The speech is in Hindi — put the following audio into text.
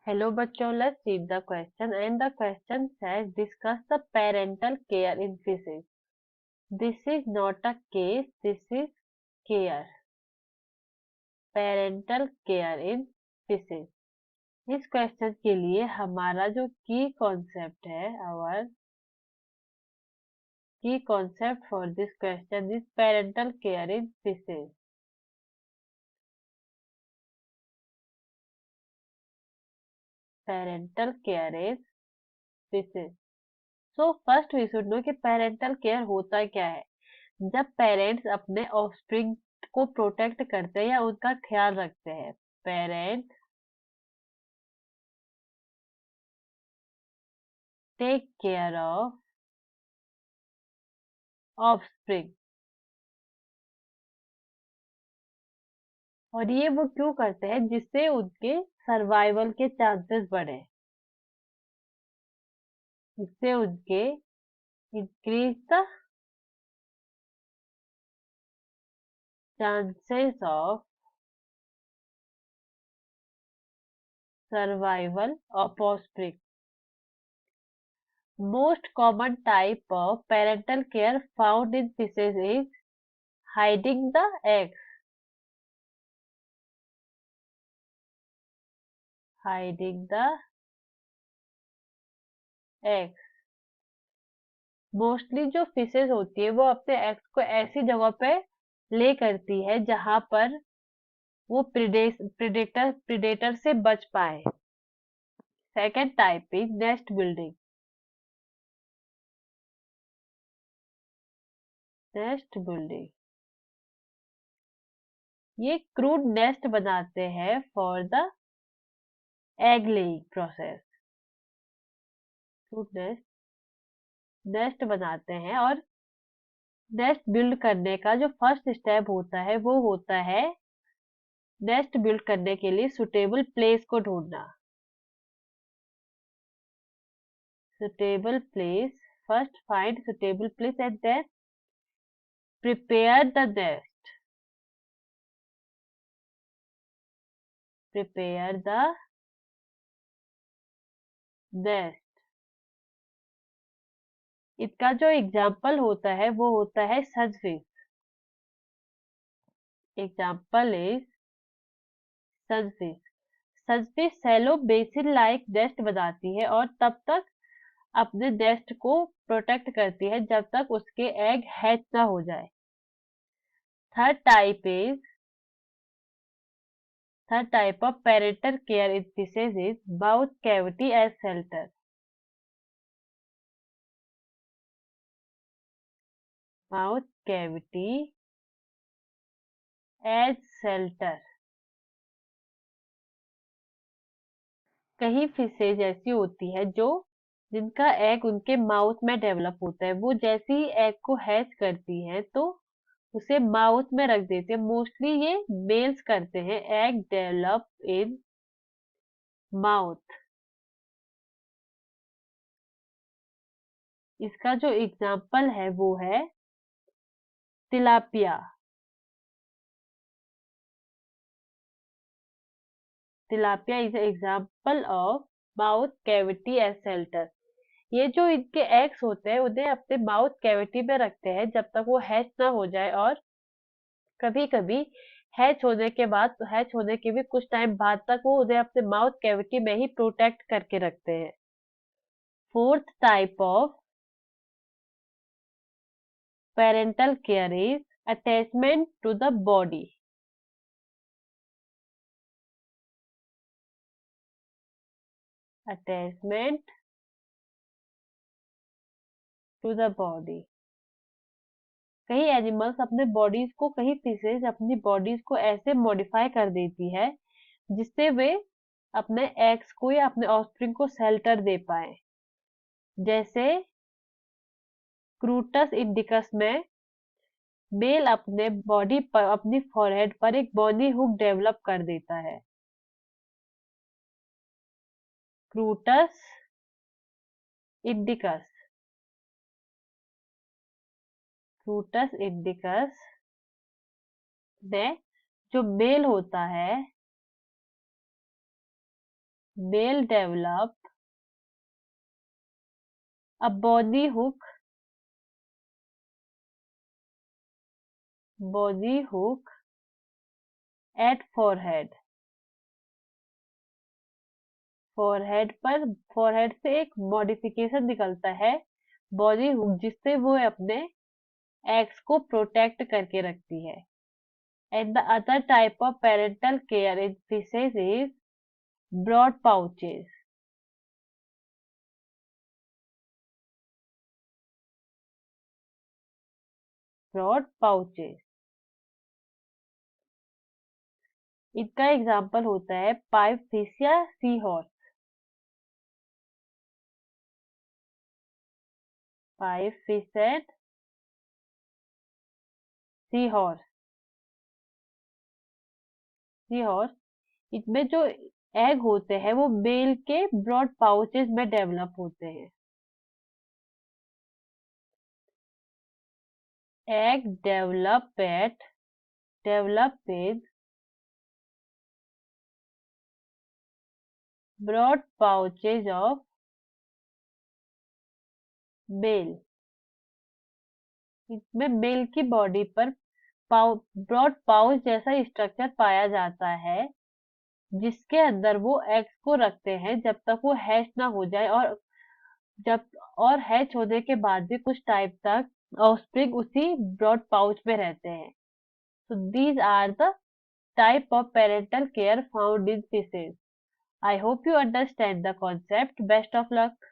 Hello bachcho, let's read the question and the question says discuss the parental care in feces. This is not a case, this is care. Parental care in feces. इस क्वेश्चन के लिए हमारा जो key concept for this question is parental care in feces. Parental care in feces. So first we should know कि parental care होता क्या है. जब पेरेंट्स अपने ऑफस्प्रिंग को प्रोटेक्ट करते हैं या उनका ख्याल रखते हैं. Parent take care of offspring. और ये वो क्यों करते हैं? जिससे उनके सर्वाइवल के चांसेस बढ़े, जिससे उनके increase the chances of survival of offspring. Most common type of parental care found in fishes is hiding the eggs. Hiding the eggs. Mostly जो फिशेज होती है वो अपने एग्स को ऐसी जगह पे ले करती है जहां पर वो प्रिडेटर से बच पाए. Second type is nest building. Nest building ये क्रूड नेस्ट बनाते हैं for the egg laying process. Crude nest बनाते हैं और नेस्ट बिल्ड करने का जो फर्स्ट स्टेप होता है वो होता है नेस्ट बिल्ड करने के लिए सुटेबल प्लेस को ढूंढना. Suitable place. First find suitable place and then prepare the nest. Prepare the nest. इसका जो एग्जाम्पल होता है वो होता है sunfish. Example is sunfish. Sunfish shallow basin like nest बनाती है और तब तक अपने नेस्ट को प्रोटेक्ट करती है जब तक उसके एग हैच ना हो जाए. Third type of parental care in fishes is mouth cavity as shelter. Mouth cavity as shelter. कई फिशेज ऐसी होती है जो जिनका एग उनके माउथ में डेवलप होता है. वो जैसे ही एग को हैच करती है तो उसे माउथ में रख देते हैं. मोस्टली ये मेल्स करते हैं. Egg develop in mouth. इसका जो एग्जाम्पल है वो है tilapia. Tilapia is example of mouth cavity as shelter. ये जो इनके एग्स होते हैं उन्हें अपने माउथ कैविटी में रखते हैं जब तक वो हैच ना हो जाए. और कभी कभी हैच होने के भी कुछ टाइम बाद तक वो उन्हें अपने माउथ कैविटी में ही प्रोटेक्ट करके रखते हैं. Fourth type of parental care is attachment to the body. Attachment to the body. कई एनिमल्स अपने बॉडीज को कई फिशेज अपनी बॉडीज को ऐसे मॉडिफाई कर देती है जिससे वे अपने एग्स को या अपने ऑफस्प्रिंग को शेल्टर दे पाए. जैसे क्रूटस इंडिकस में मेल अपने बॉडी पर अपनी फॉरहेड पर एक बॉनी हुक डेवलप कर देता है. क्रूटस इंडिकस. क्रूटस इंडिकस में जो मेल होता है male develop a body hook at forehead। Forehead से एक मॉडिफिकेशन निकलता है बॉडी हुक, जिससे वो अपने एग्स को प्रोटेक्ट करके रखती है। And the other type of parental care in fishes is brood pouches. Brood pouches, इनका एग्जाम्पल होता है पाइप फिश या sea horse. Pipe fish and sea horse. Sea horse, इनमें जो एग होते हैं वो मेल के ब्रॉड पाउचेस में डेवलप होते हैं। Egg develop with brood pouches of male. इसमें मेल की बॉडी पर ब्रॉड पाउच जैसा स्ट्रक्चर पाया जाता है, जिसके अंदर वो एग्स को रखते हैं जब तक वो हैच ना हो जाए, जब और हैच होने के बाद भी कुछ टाइम तक ऑफस्प्रिंग उसी ब्रॉड पाउच में रहते हैं। So these are the type of parental care found in fishes. I hope you understand the concept. Best of luck.